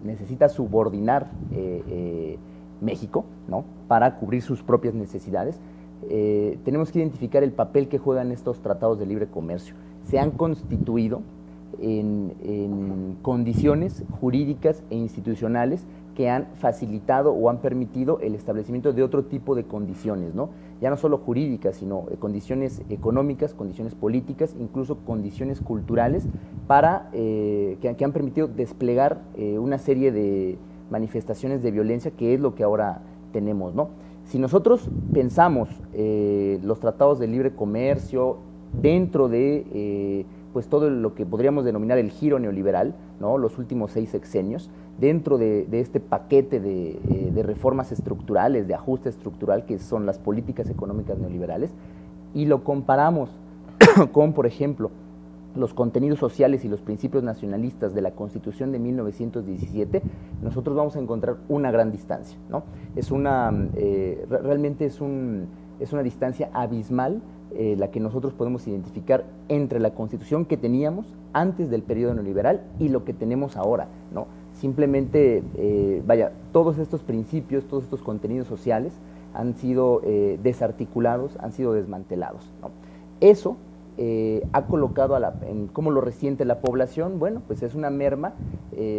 necesita subordinar México, ¿no?, para cubrir sus propias necesidades. Tenemos que identificar el papel que juegan estos tratados de libre comercio. Se han constituido en condiciones jurídicas e institucionales que han facilitado o han permitido el establecimiento de otro tipo de condiciones, ¿no?, ya no solo jurídicas, sino condiciones económicas, condiciones políticas, incluso condiciones culturales, que han permitido desplegar una serie de manifestaciones de violencia, que es lo que ahora tenemos, ¿no? Si nosotros pensamos los tratados de libre comercio dentro de pues todo lo que podríamos denominar el giro neoliberal, ¿no?, los últimos 6 sexenios, dentro de este paquete de reformas estructurales, de ajuste estructural, que son las políticas económicas neoliberales, y lo comparamos con, por ejemplo, los contenidos sociales y los principios nacionalistas de la Constitución de 1917, nosotros vamos a encontrar una gran distancia, ¿no? Realmente es una distancia abismal la que nosotros podemos identificar entre la Constitución que teníamos antes del periodo neoliberal y lo que tenemos ahora, ¿no? Simplemente, todos estos principios, todos estos contenidos sociales han sido desarticulados, han sido desmantelados, ¿no? Eso ha colocado en cómo lo resiente la población. Bueno, pues es una merma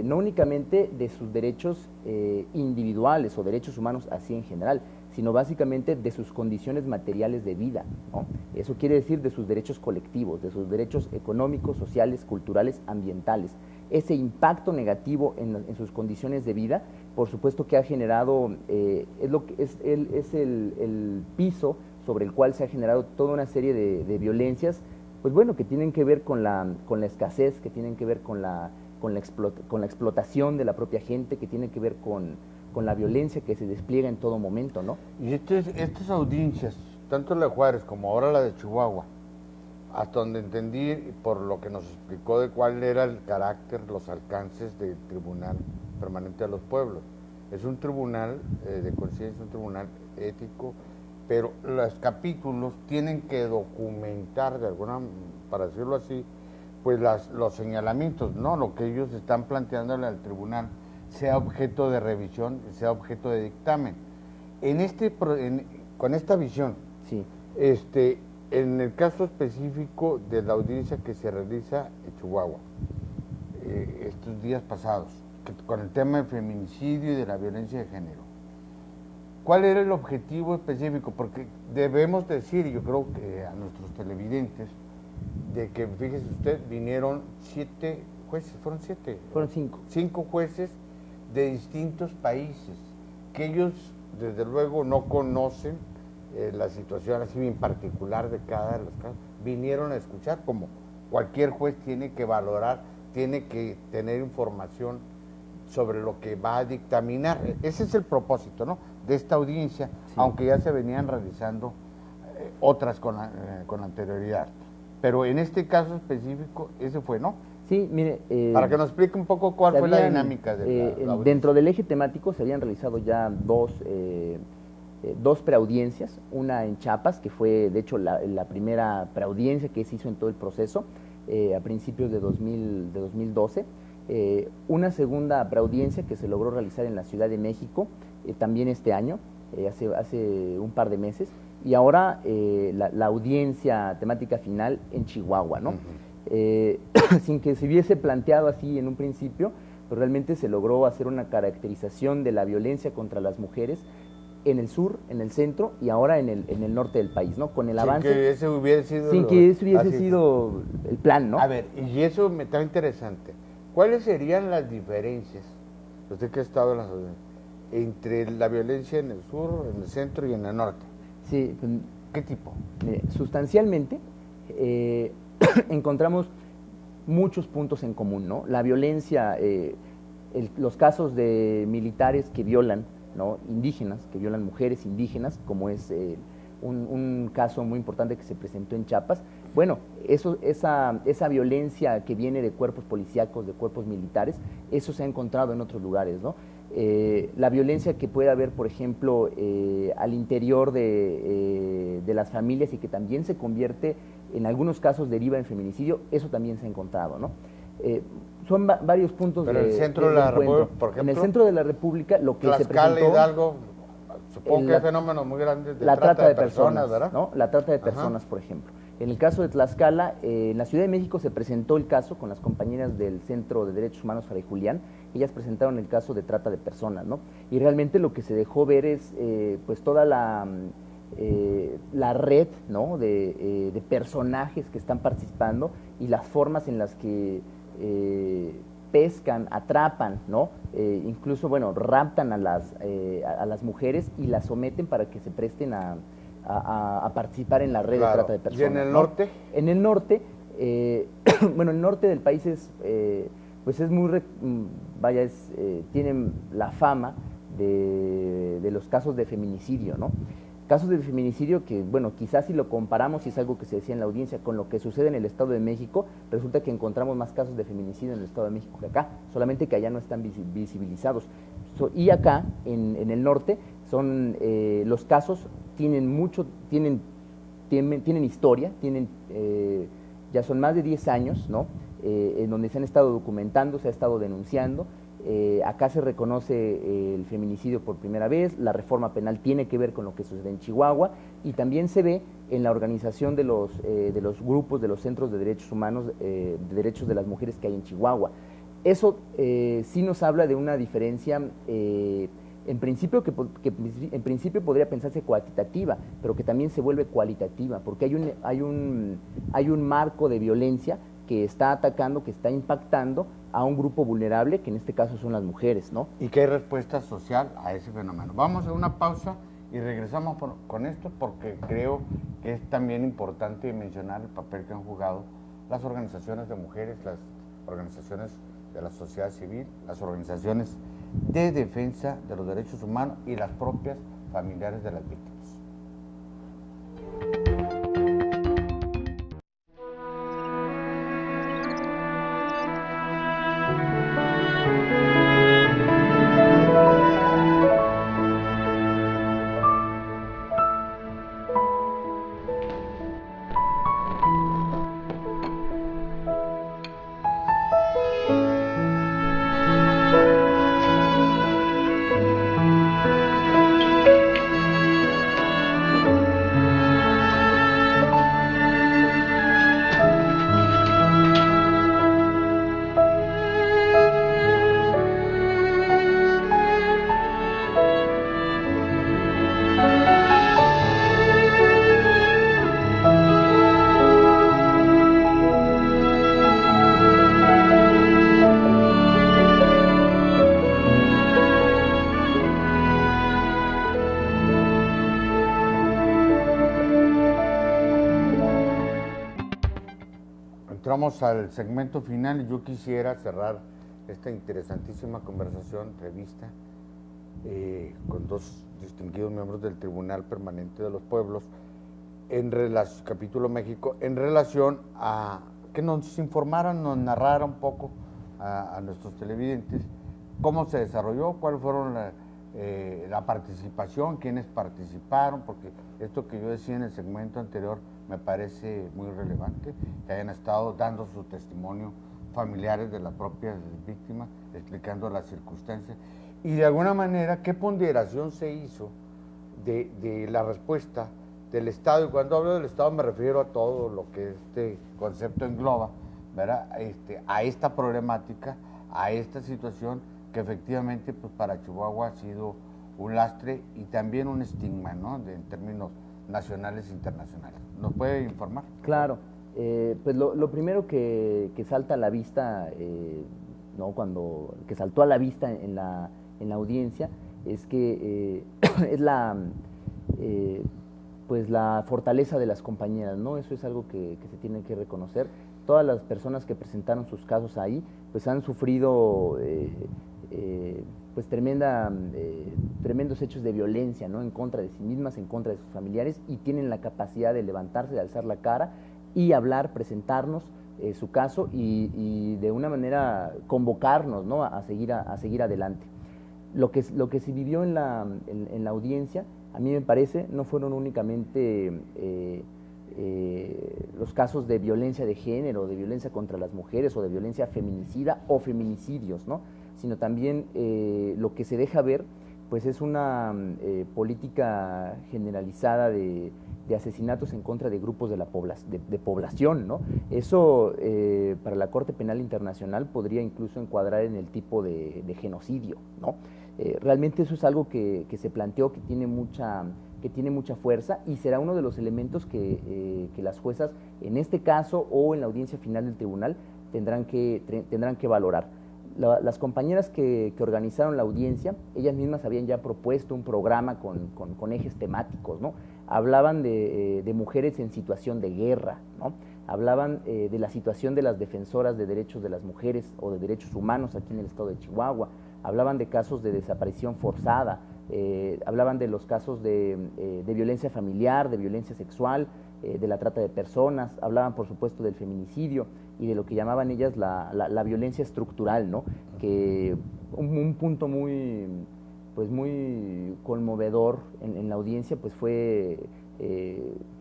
no únicamente de sus derechos individuales o derechos humanos así en general, sino básicamente de sus condiciones materiales de vida, ¿no? Eso quiere decir de sus derechos colectivos, de sus derechos económicos, sociales, culturales, ambientales. Ese impacto negativo en sus condiciones de vida, por supuesto que ha generado, es el piso sobre el cual se ha generado toda una serie de violencias, pues bueno, que tienen que ver con la escasez, que tienen que ver con la explotación de la propia gente, que tienen que ver con la violencia que se despliega en todo momento, ¿no?
Y estas audiencias, tanto la de Juárez como ahora la de Chihuahua, hasta donde entendí, por lo que nos explicó de cuál era el carácter, los alcances del Tribunal Permanente de los Pueblos. Es un tribunal de conciencia, un tribunal ético, pero los capítulos tienen que documentar de alguna, para decirlo así, pues los señalamientos, ¿no? Lo que ellos están planteándole al tribunal sea objeto de revisión, sea objeto de dictamen. Con esta visión,
Sí.
En el caso específico de la audiencia que se realiza en Chihuahua, estos días pasados, con el tema del feminicidio y de la violencia de género, ¿cuál era el objetivo específico? Porque debemos decir, yo creo que a nuestros televidentes, de que, fíjese usted, vinieron 7 jueces, ¿fueron 7?
Fueron 5.
5 jueces de distintos países, que ellos desde luego no conocen la situación así bien particular de cada de los casos, vinieron a escuchar, como cualquier juez tiene que valorar, tiene que tener información sobre lo que va a dictaminar. Ese es el propósito, ¿no?, de esta audiencia, sí, aunque ya se venían realizando otras con anterioridad. Pero en este caso específico, ese fue, ¿no?
Sí, mire...
para que nos explique un poco cuál fue la dinámica de la audiencia.
Dentro del eje temático se habían realizado ya dos preaudiencias, una en Chiapas, que fue de hecho la primera preaudiencia que se hizo en todo el proceso, a principios de 2012, una segunda preaudiencia que se logró realizar en la Ciudad de México, también este año, hace un par de meses, y ahora la audiencia temática final en Chihuahua, ¿no? Sin que se hubiese planteado así en un principio, pero realmente se logró hacer una caracterización de la violencia contra las mujeres en el sur, en el centro y ahora en el norte del país, ¿no? Con el avance...
Sin que ese hubiese
sido el plan, ¿no?
A ver, y eso me está interesante. ¿Cuáles serían las diferencias, usted que ha estado en las audiencias, entre la violencia en el sur, en el centro y en el norte?
Sí.
¿Qué tipo?
Sustancialmente, encontramos muchos puntos en común, ¿no? La violencia, los casos de militares que violan, ¿no?, indígenas, que violan mujeres indígenas, como es un caso muy importante que se presentó en Chiapas. Bueno, esa violencia que viene de cuerpos policíacos, de cuerpos militares, eso se ha encontrado en otros lugares, ¿no? La violencia que puede haber, por ejemplo, al interior de las familias y que también se convierte, en algunos casos deriva en feminicidio, eso también se ha encontrado, ¿no? Son varios puntos.
Pero en el centro de la República, por ejemplo,
en el centro de la República, lo que se presentó...
Hidalgo, supongo que hay fenómenos muy grandes de
la
trata de personas, ¿verdad?
¿no? La trata de personas, por ejemplo. En el caso de Tlaxcala, en la Ciudad de México se presentó el caso con las compañeras del Centro de Derechos Humanos Fray Julián. Ellas presentaron el caso de trata de personas, ¿no? Y realmente lo que se dejó ver es pues toda la red, ¿no?, de personajes que están participando y las formas en las que pescan, atrapan, ¿no? Incluso, bueno, raptan a las mujeres y las someten para que se presten a participar en la red de trata de personas.
¿Y en el norte?
¿No? En el norte, bueno, el norte del país es, pues es muy, tienen la fama de los casos de feminicidio, ¿no? Casos de feminicidio que, bueno, quizás si lo comparamos, y es algo que se decía en la audiencia, con lo que sucede en el Estado de México, resulta que encontramos más casos de feminicidio en el Estado de México que acá, solamente que allá no están visibilizados. Y acá, en el norte, son los casos tienen historia, ya son más de 10 años, ¿no?, en donde se han estado documentando, se ha estado denunciando. Acá se reconoce el feminicidio por primera vez, la reforma penal tiene que ver con lo que sucede en Chihuahua y también se ve en la organización de los grupos, de los centros de derechos humanos, de derechos de las mujeres que hay en Chihuahua. Eso sí nos habla de una diferencia en principio en principio podría pensarse cuantitativa, pero que también se vuelve cualitativa, porque hay un marco de violencia que está atacando, que está impactando a un grupo vulnerable, que en este caso son las mujeres, ¿no?
Y que hay respuesta social a ese fenómeno. Vamos a una pausa y regresamos con esto, porque creo que es también importante mencionar el papel que han jugado las organizaciones de mujeres, las organizaciones de la sociedad civil, las organizaciones de defensa de los derechos humanos y las propias familiares de las víctimas. Entramos al segmento final y yo quisiera cerrar esta interesantísima conversación, entrevista, con dos distinguidos miembros del Tribunal Permanente de los Pueblos, capítulo México, en relación a que nos informaran, nos narrara un poco a nuestros televidentes cómo se desarrolló, cuáles fueron la participación, quiénes participaron, porque esto que yo decía en el segmento anterior me parece muy relevante, que hayan estado dando su testimonio familiares de las propias víctimas, explicando las circunstancias, y de alguna manera qué ponderación se hizo de la respuesta del Estado, y cuando hablo del Estado me refiero a todo lo que este concepto engloba, ¿verdad? A esta problemática, a esta situación que efectivamente pues, para Chihuahua ha sido un lastre y también un estigma, ¿no? En términos nacionales e internacionales. ¿Nos puede informar?
Claro, pues lo primero que salta a la vista, ¿no? Que saltó a la vista en la audiencia es que es pues la fortaleza de las compañeras, ¿no? Eso es algo que se tiene que reconocer. Todas las personas que presentaron sus casos ahí, pues han sufrido pues tremendos hechos de violencia, ¿no? En contra de sí mismas, en contra de sus familiares, y tienen la capacidad de levantarse, de alzar la cara y hablar, presentarnos su caso y de una manera convocarnos, ¿no? a seguir adelante. Lo que se vivió en la audiencia, a mí me parece, no fueron únicamente los casos de violencia de género, de violencia contra las mujeres o de violencia feminicida o feminicidios, ¿no? Sino también lo que se deja ver pues es una política generalizada de asesinatos en contra de grupos de población, ¿no? Eso para la Corte Penal Internacional podría incluso encuadrar en el tipo de genocidio, ¿no? Realmente eso es algo que se planteó, que tiene mucha fuerza y será uno de los elementos que las juezas en este caso o en la audiencia final del tribunal tendrán que valorar. Las compañeras que organizaron la audiencia, ellas mismas habían ya propuesto un programa con ejes temáticos, ¿no? Hablaban de mujeres en situación de guerra, ¿no? Hablaban de la situación de las defensoras de derechos de las mujeres o de derechos humanos aquí en el estado de Chihuahua, hablaban de casos de desaparición forzada, hablaban de los casos de violencia familiar, de violencia sexual, de la trata de personas, hablaban por supuesto del feminicidio y de lo que llamaban ellas la violencia estructural, ¿no? Que un punto muy conmovedor en la audiencia pues fue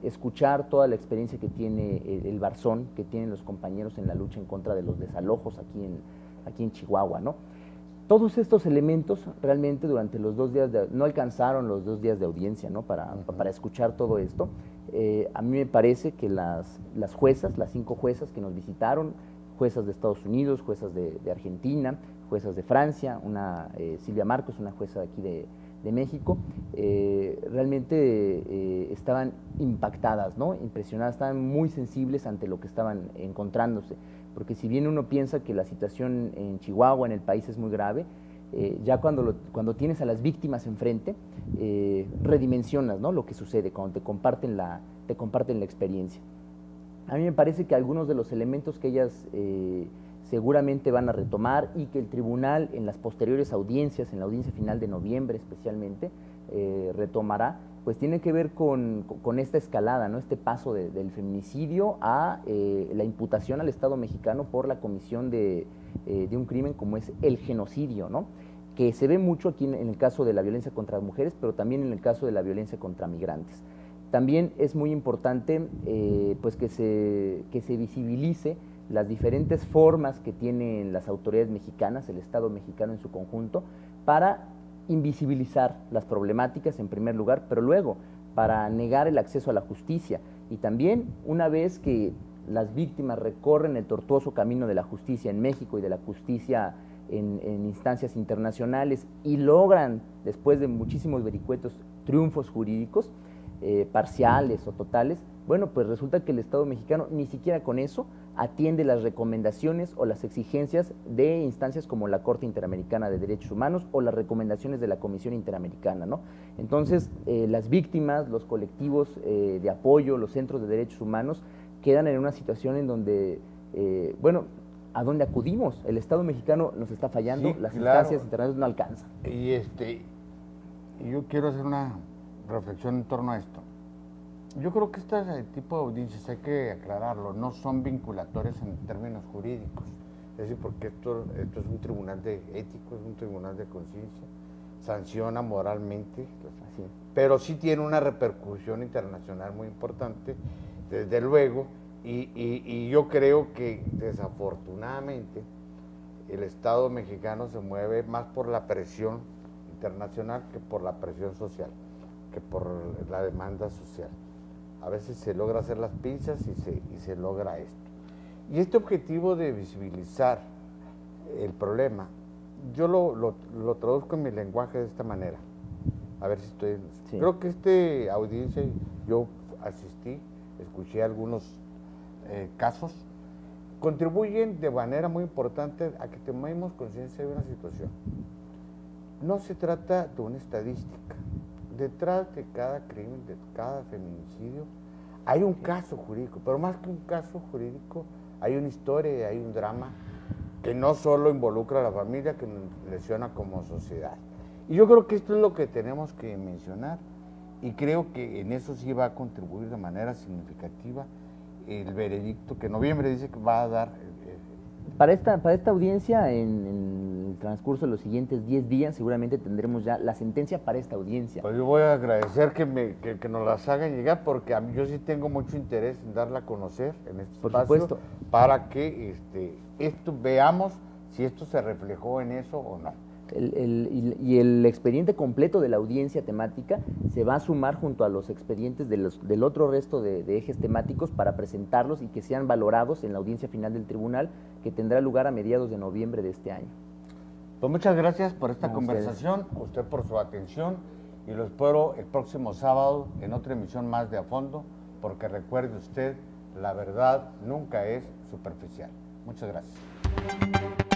escuchar toda la experiencia que tiene el Barzón, que tienen los compañeros en la lucha en contra de los desalojos aquí en Chihuahua, ¿no? Todos estos elementos realmente durante los 2 días, no alcanzaron los 2 días de audiencia, ¿no? Para escuchar todo esto. A mí me parece que las juezas, las 5 juezas que nos visitaron, juezas de Estados Unidos, juezas de Argentina, juezas de Francia, una Silvia Marcos, una jueza de aquí de México, realmente estaban impactadas, ¿no? Impresionadas, estaban muy sensibles ante lo que estaban encontrándose, porque si bien uno piensa que la situación en Chihuahua, en el país, es muy grave, ya cuando tienes a las víctimas enfrente, redimensionas, ¿no?, lo que sucede cuando te comparten la experiencia. A mí me parece que algunos de los elementos que ellas seguramente van a retomar y que el tribunal en las posteriores audiencias, en la audiencia final de noviembre especialmente, retomará, pues tiene que ver con esta escalada, ¿no?, este paso del feminicidio a la imputación al Estado mexicano por la comisión de un crimen como es el genocidio, ¿no?, que se ve mucho aquí en el caso de la violencia contra mujeres, pero también en el caso de la violencia contra migrantes. También es muy importante pues que se visibilice las diferentes formas que tienen las autoridades mexicanas, el Estado mexicano en su conjunto, para invisibilizar las problemáticas en primer lugar, pero luego para negar el acceso a la justicia. Y también, una vez que las víctimas recorren el tortuoso camino de la justicia en México y de la justicia en instancias internacionales y logran, después de muchísimos vericuetos, triunfos jurídicos, parciales o totales, bueno, pues resulta que el Estado mexicano ni siquiera con eso atiende las recomendaciones o las exigencias de instancias como la Corte Interamericana de Derechos Humanos o las recomendaciones de la Comisión Interamericana, ¿no? Entonces, las víctimas, los colectivos de apoyo, los centros de derechos humanos quedan en una situación en donde, bueno, ¿a dónde acudimos? El Estado mexicano nos está fallando,
Sí,
las
claro.
instancias internacionales no alcanzan.
Y yo quiero hacer una reflexión en torno a esto. Yo creo que este tipo de audiencias, hay que aclararlo, no son vinculatorias en términos jurídicos. Es decir, porque esto es un tribunal ético, es un tribunal de conciencia, sanciona moralmente,
Así es.
pero sí tiene una repercusión internacional muy importante, desde luego, y yo creo que desafortunadamente el Estado mexicano se mueve más por la presión internacional que por la presión social, que por la demanda social. A veces se logra hacer las pinzas y se logra esto. Y este objetivo de visibilizar el problema, yo lo traduzco en mi lenguaje de esta manera. A ver si estoy...
Sí.
Creo que esta audiencia, yo asistí, escuché algunos casos, contribuyen de manera muy importante a que tomemos conciencia de una situación. No se trata de una estadística. Detrás de cada crimen, de cada feminicidio, hay un caso jurídico, pero más que un caso jurídico, hay una historia y hay un drama que no solo involucra a la familia, que nos lesiona como sociedad. Y yo creo que esto es lo que tenemos que mencionar, y creo que en eso sí va a contribuir de manera significativa el veredicto que en noviembre dice que va a dar.
Para esta audiencia, en el transcurso de los siguientes 10 días, seguramente tendremos ya la sentencia para esta audiencia.
Pues yo voy a agradecer que nos las hagan llegar, porque a mí, yo sí tengo mucho interés en darla a conocer en este
Por
espacio,
supuesto.
para que esto veamos si esto se reflejó en eso o no.
Y el expediente completo de la audiencia temática se va a sumar junto a los expedientes del otro resto de ejes temáticos para presentarlos y que sean valorados en la audiencia final del tribunal, que tendrá lugar a mediados de noviembre de este año.
Pues muchas gracias por esta
No,
conversación, usted por su atención, y lo espero el próximo sábado en otra emisión más de A Fondo, porque recuerde usted, la verdad nunca es superficial. Muchas gracias.